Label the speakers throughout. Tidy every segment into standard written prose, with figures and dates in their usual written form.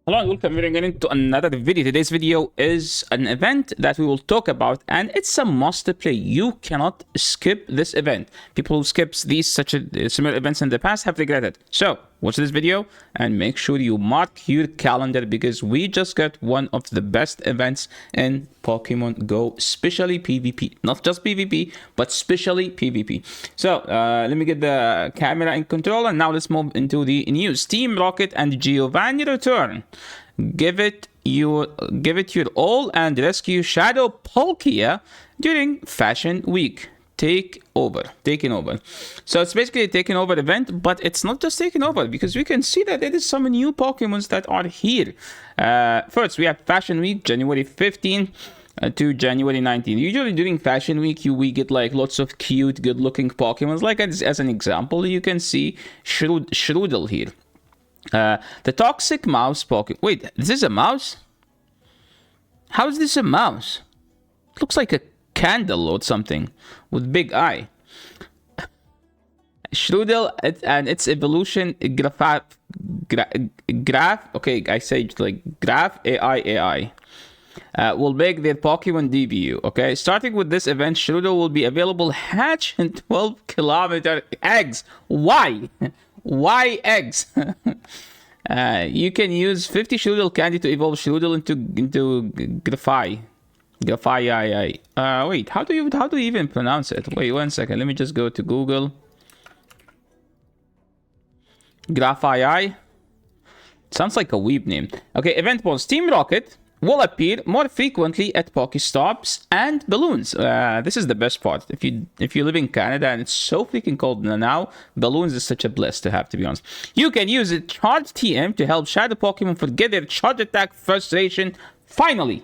Speaker 1: Hello and welcome again to another video. Today's video is an event that we will talk about, and it's a must play. You cannot skip this event. People who skips these such a similar events in the past have regretted. So watch this video and make sure you mark your calendar because we just got one of the best events in Pokemon Go, especially PvP. Not just PvP, but especially PvP. So let me get the camera in control, and now let's move into the news. Team Rocket and Giovanni return. Give it your all and rescue Shadow Palkia during Fashion Week. Taking over. So it's basically a taking over event, but it's not just taking over because we can see that there is some new Pokemons that are here. First, we have Fashion Week, January 15th. To January 19th. Usually during Fashion Week, we get like lots of cute, good-looking Pokemons. Like as an example, you can see Shroodle here. The Toxic Mouse Pokemon. Wait, this is a mouse? How is this a mouse? It looks like a candle or something with big eye. Shroodle and its evolution graph. Okay, I say like graph AI. Will make their Pokemon debut. Okay, starting with this event, Shroodle will be available hatch in 12-kilometer eggs. Why? Why eggs? You can use 50 Shroodle candy to evolve Shroodle into Grafai. Wait, how do you even pronounce it? Wait 1 second. Let me just go to Google. Grafai. Sounds like a weeb name. Okay, event bonus. Team Rocket will appear more frequently at Pokestops and balloons. This is the best part. If you live in Canada and it's so freaking cold now, balloons is such a bliss to have, to be honest. You can use a Charge TM to help Shadow Pokemon forget their Charge Attack frustration. Finally,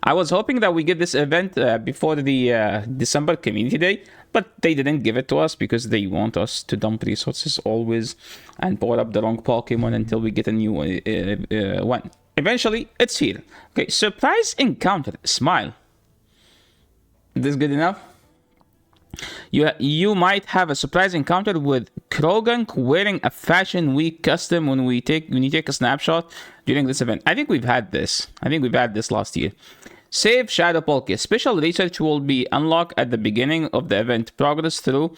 Speaker 1: I was hoping that we get this event before the December Community Day, but they didn't give it to us because they want us to dump resources always and power up the wrong Pokemon until we get a new one. Eventually, it's here. Okay, surprise encounter. Smile. Is this good enough? You might have a surprise encounter with Krogunk wearing a Fashion Week custom when you take a snapshot during this event. I think we've had this. Last year. Save Shadow Palkia. Special research will be unlocked at the beginning of the event. Progress through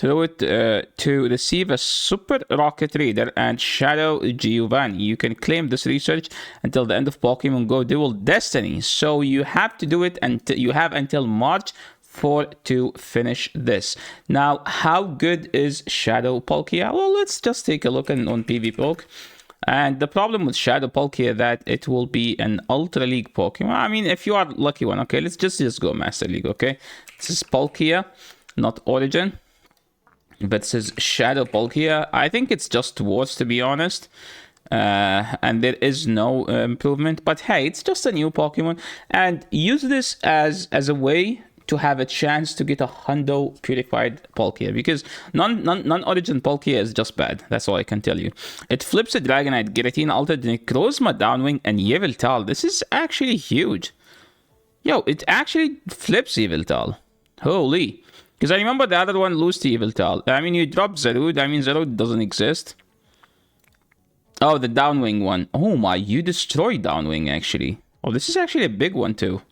Speaker 1: it to receive a Super Rocket Reader and Shadow Giovanni. You can claim this research until the end of Pokemon Go Dual Destiny. So you have to do it, and you have until March 4 to finish this. Now, how good is Shadow Palkia? Well, let's just take a look on PvPoke. And the problem with Shadow Palkia that it will be an Ultra League Pokemon. I mean, if you are lucky one, okay, let's just go Master League, okay? This is Palkia, not Origin. But it says Shadow Palkia. I think it's just words, to be honest. And there is no improvement. But hey, it's just a new Pokemon. And use this as a way to have a chance to get a Hundo Purified Palkia. Because non-Origin Palkia is just bad. That's all I can tell you. It flips a Dragonite, Giratina Altered, Necrozma Downwing, and Yveltal. This is actually huge. Yo, it actually flips Yveltal. Holy. Because I remember the other one lose to Yveltal. I mean, you drop Zarude. I mean, Zarude doesn't exist. Oh, the Downwing one. Oh my, you destroyed Downwing, actually. Oh, this is actually a big one, too.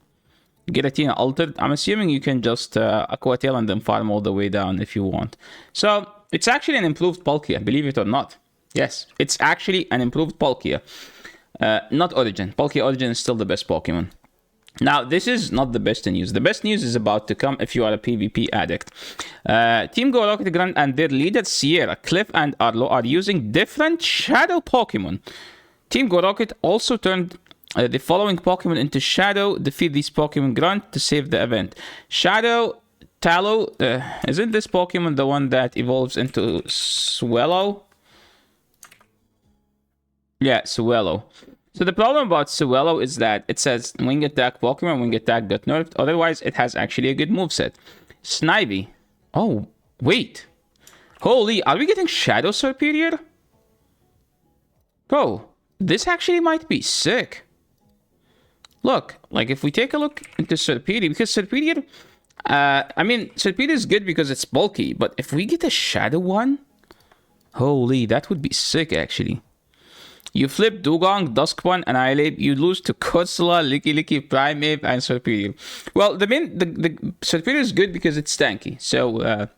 Speaker 1: Giratina Altered. I'm assuming you can just Aqua Tail and then farm all the way down if you want. So, it's actually an improved Palkia, believe it or not. Yes, it's actually an improved Palkia. Not Origin. Palkia Origin is still the best Pokemon. Now, this is not the best news. The best news is about to come if you are a PvP addict. Team Go Rocket Grand and their leader Sierra, Cliff, and Arlo are using different Shadow Pokemon. Team Go Rocket also turned the following Pokemon into Shadow. Defeat these Pokemon Grunt to save the event. Shadow Tallow. Isn't this Pokemon the one that evolves into Swellow? Yeah, Swellow. So the problem about Swellow is that it says Wing Attack Pokemon, Wing Attack got nerfed. Otherwise, it has actually a good moveset. Snivy. Oh, wait. Holy, are we getting Shadow Superior? Bro, this actually might be sick. Look, like if we take a look into Superior, because Superior, I mean, Superior is good because it's bulky, but if we get a Shadow one, holy, that would be sick actually. You flip Dugong, Duskmon, Annihilate. You lose to Kutsula, Licky, Primeape, and Serperior. Well, the Serperior is good because it's tanky. So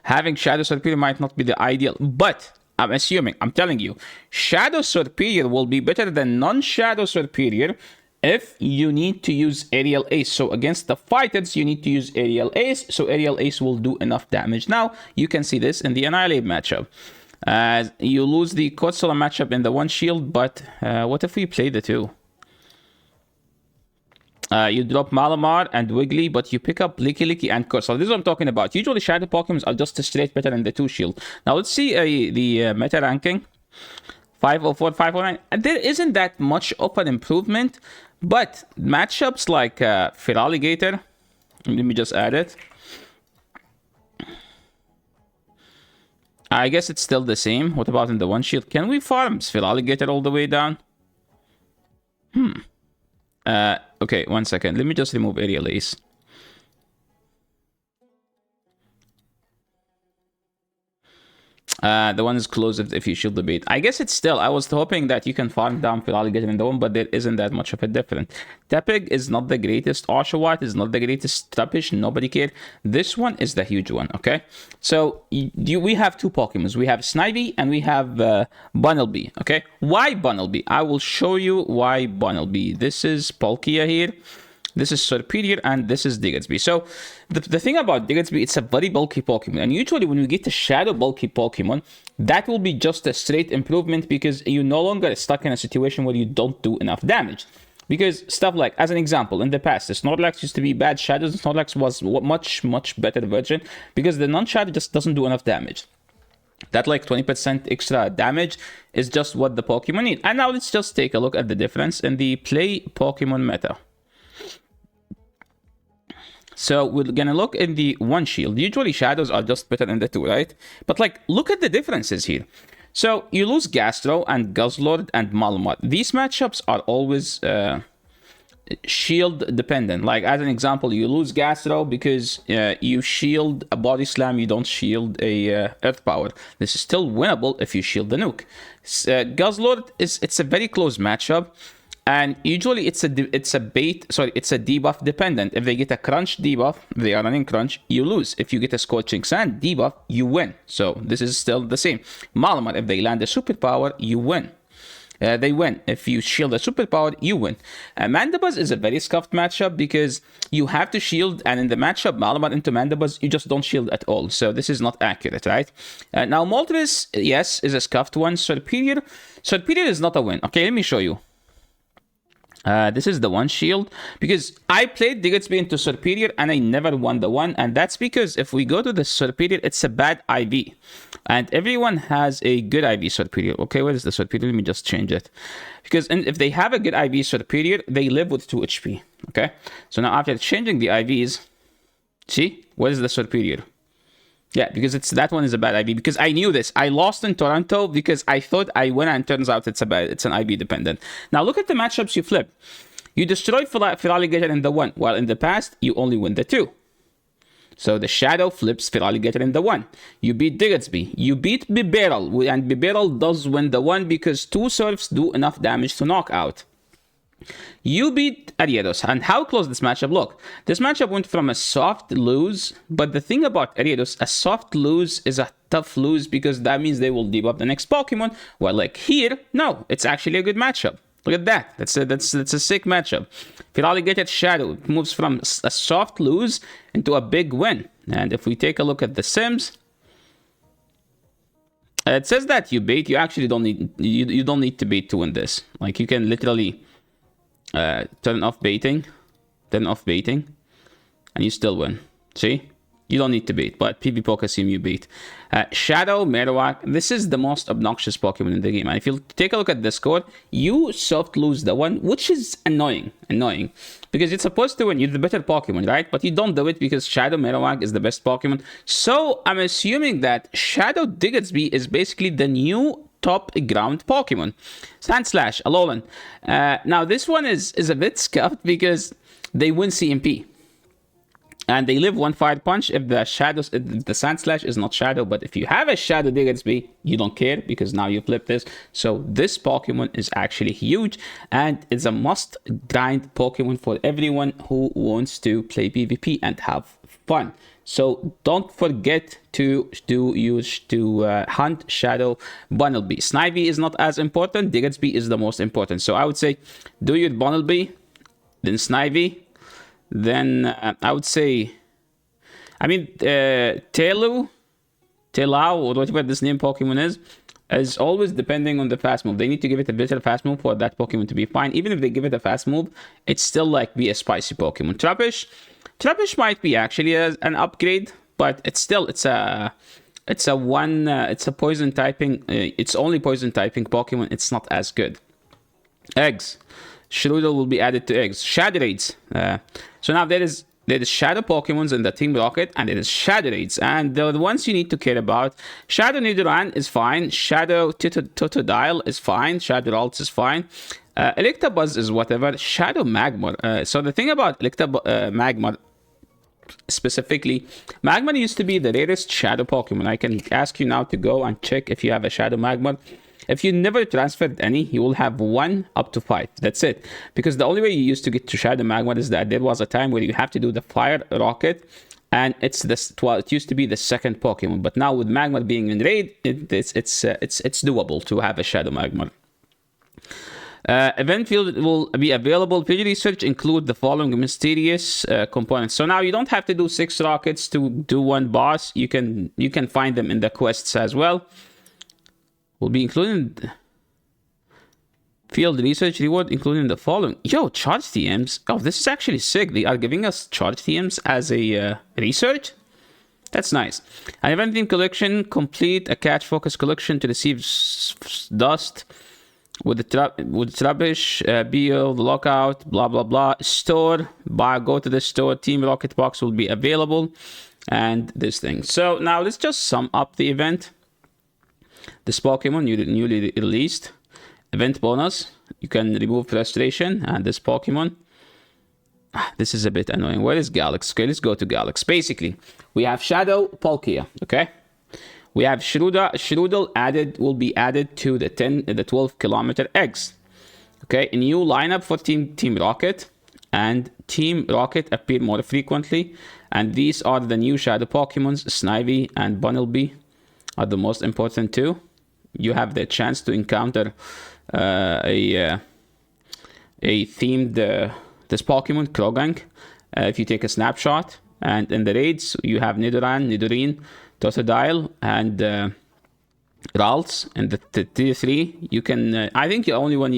Speaker 1: having Shadow Serperior might not be the ideal, but I'm assuming, I'm telling you, Shadow Serperior will be better than non-Shadow Serperior if you need to use Aerial Ace. So against the fighters, you need to use Aerial Ace. So Aerial Ace will do enough damage. Now, you can see this in the Annihilate matchup. You lose the Kotsula matchup in the one shield, but what if we play the two? You drop Malamar and Wiggly, but you pick up Licky and Kotsula. This is what I'm talking about. Usually Shadow Pokemons are just straight better than the two shield. Now let's see the meta ranking. 504, 509. There isn't that much of an improvement, but matchups like Feraligatr, let me just add it. I guess it's still the same. What about in the one shield? Can we farm Feraligatr all the way down? Okay, 1 second. Let me just remove Aerial Ace. The one is closed if you shield the bait. I guess it's still. I was hoping that you can farm down Feraligatr in the one, but there isn't that much of a difference. Tepig is not the greatest. Oshawott is not the greatest. Trappish, nobody cared. This one is the huge one, okay? So we have two Pokemons. We have Snivy and we have Bunnelby, okay? Why Bunnelby? I will show you why Bunnelby. This is Palkia here. This is Serperior, and this is Diggersby. So, the thing about Diggersby, it's a very bulky Pokemon. And usually when we get a Shadow bulky Pokemon, that will be just a straight improvement because you're no longer stuck in a situation where you don't do enough damage. Because stuff like, as an example, in the past, the Snorlax used to be bad Shadows. The Snorlax was much better version because the non-Shadow just doesn't do enough damage. That like 20% extra damage is just what the Pokemon need. And now let's just take a look at the difference in the play Pokemon meta. So we're gonna look in the one shield. Usually shadows are just better than the two, right? But like, look at the differences here. So you lose Gastro and Guzzlord and Malamar. These matchups are always shield dependent. Like as an example, you lose Gastro because you shield a Body Slam, you don't shield a Earth Power. This is still winnable if you shield the Nuke. Guzzlord it's a very close matchup. And usually it's a debuff dependent. If they get a Crunch debuff, they are running Crunch, you lose. If you get a Scorching Sand debuff, you win. So this is still the same. Malamar, if they land a Superpower, you win. They win. If you shield a Superpower, you win. Mandibuzz is a very scuffed matchup because you have to shield, and in the matchup Malamar into Mandibuzz, you just don't shield at all. So this is not accurate, right? Now Moltres, yes, is a scuffed one. Serperior is not a win. Okay, let me show you. This is the one shield because I played Diggersby into Serperior and I never won the one, and that's because if we go to the Serperior, it's a bad IV and everyone has a good IV Serperior. Okay, where is the Serperior? Let me just change it because if they have a good IV Serperior, they live with 2 HP. Okay, so now after changing the IVs, see, where is the Serperior? Yeah, because that one is a bad IV. Because I knew this. I lost in Toronto because I thought I win, and turns out it's an IV dependent. Now look at the matchups you flip. You destroyed Feraligatr in the 1, while in the past you only win the 2. So the Shadow flips Feraligatr in the 1. You beat Diggersby. You beat Bibarel, and Bibarel does win the 1 because 2 Surfs do enough damage to knock out. You beat Ariados. And how close this matchup? Look, this matchup went from a soft lose, but the thing about Ariados, a soft lose is a tough lose because that means they will debuff the next Pokemon. Well, like here, no, it's actually a good matchup. Look at that. That's a sick matchup. Feraligatr Shadow moves from a soft lose into a big win. And if we take a look at the Sims, it says that you bait. You actually don't need you don't need to bait to win this. Like you can literally turn off baiting, and you still win. See? You don't need to bait, but PvPoke assume you bait. Shadow, Marowak, this is the most obnoxious Pokemon in the game. And if you take a look at the score, you soft lose the 1, which is annoying. Because it's supposed to win, you're the better Pokemon, right? But you don't do it because Shadow Marowak is the best Pokemon. So I'm assuming that Shadow Diggersby is basically the new top ground Pokemon. Sandslash, Alolan. Now this one is a bit scuffed because they win CMP. And they live one fire punch if the Sand Slash is not Shadow. But if you have a Shadow Diggersby, you don't care because now you flip this. So this Pokemon is actually huge and it's a must grind Pokemon for everyone who wants to play PvP and have fun. So don't forget to hunt Shadow Bunnelby. Snivy is not as important. Diggersby is the most important. So I would say do your Bunnelby, then Snivy. Then I would say, I mean, Taillow, or whatever this name Pokemon is always depending on the fast move. They need to give it a better fast move for that Pokemon to be fine. Even if they give it a fast move, it's still like be a spicy Pokemon. Trappish might be actually an upgrade, but it's a poison typing. It's only poison typing Pokemon. It's not as good. Eggs. Shroodle will be added to eggs. Shadow Raids. So now there is Shadow Pokemons in the Team Rocket, and there is Shadow Raids. And the ones you need to care about, Shadow Nidoran is fine. Shadow Totodile is fine. Shadow Ralts is fine. Electabuzz is whatever. Shadow Magmar. So the thing about Magmar specifically, Magmar used to be the rarest Shadow Pokemon. I can ask you now to go and check if you have a Shadow Magmar. If you never transferred any, you will have 1 up to 5. That's it. Because the only way you used to get to Shadow Magmar is that there was a time where you have to do the Fire Rocket, and it used to be the second Pokemon. But now with Magmar being in raid, it's doable to have a Shadow Magmar. Event field will be available. Field research include the following mysterious components. So now you don't have to do 6 rockets to do 1 boss. You can find them in the quests as well. Will be included field research reward, including the following. Yo, charge TMs. Oh, this is actually sick. They are giving us charge TMs as a research. That's nice. An event team collection. Complete a catch focus collection to receive dust with the Trubbish, Beal, the lockout, blah blah blah. Store. Go to the store. Team Rocket box will be available, and this thing. So now let's just sum up the event. This Pokemon newly released. Event bonus. You can remove frustration. And this Pokemon. This is a bit annoying. Where is Galax? Okay, let's go to Galax. Basically, we have Shadow Palkia. Okay. We have Shroodle will be added to the 12-kilometer eggs. Okay. A new lineup for Team Rocket. And Team Rocket appear more frequently. And these are the new Shadow Pokemons. Snivy and Bunnelby are the most important too. You have the chance to encounter a themed this Pokemon Krogank if you take a snapshot. And in the raids you have Nidoran, Totodile, and Ralts. And the tier 3 you can I think the only one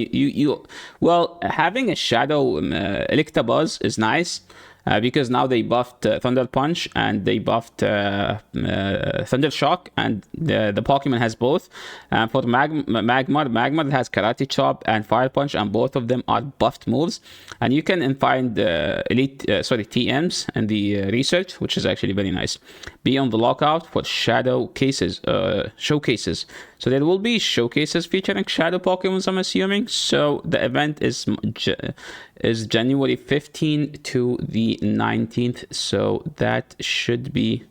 Speaker 1: well, having a Shadow Electabuzz is nice. Because now they buffed Thunder Punch and they buffed Thunder Shock, and the Pokemon has both. For Magmar has Karate Chop and Fire Punch, and both of them are buffed moves. And you can find TMs in the research, which is actually very nice. Be on the lookout for showcases. So there will be showcases featuring Shadow Pokemon, I'm assuming. So the event is January 15th to the 19th. So that should be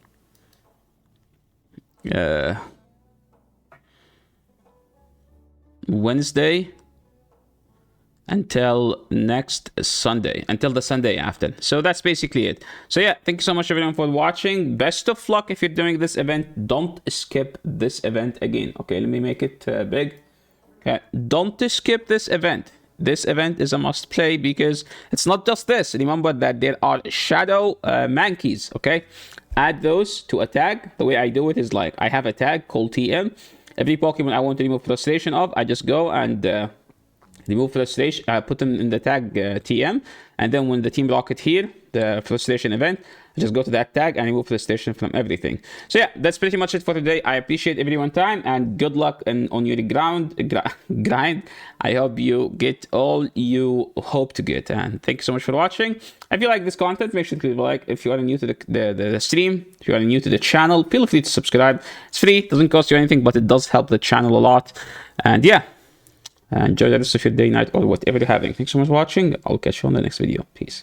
Speaker 1: Wednesday until next Sunday, until the Sunday after. So that's basically it. So yeah, thank you so much everyone for watching. Best of luck if you're doing this event. Don't skip this event again. Okay, let me make it big. Okay, don't skip this event. This event is a must play because it's not just this. Remember that there are Shadow Mankeys. Okay, add those to a tag. The way I do it is like I have a tag called TM. Every Pokemon I want to remove frustration of, I just go and remove frustration, put them in the tag TM, and then when the Team Rocket here, the frustration event, I just go to that tag and remove frustration from everything. So yeah, that's pretty much it for today. I appreciate everyone's time and good luck on your grind. I hope you get all you hope to get, and thank you so much for watching. If you like this content, make sure to leave a like. If you are new to the stream, if you are new to the channel, feel free to subscribe. It's free, doesn't cost you anything, but it does help the channel a lot. And yeah, enjoy the rest of your day, night, or whatever you're having. Thanks so much for watching. I'll catch you on the next video. Peace.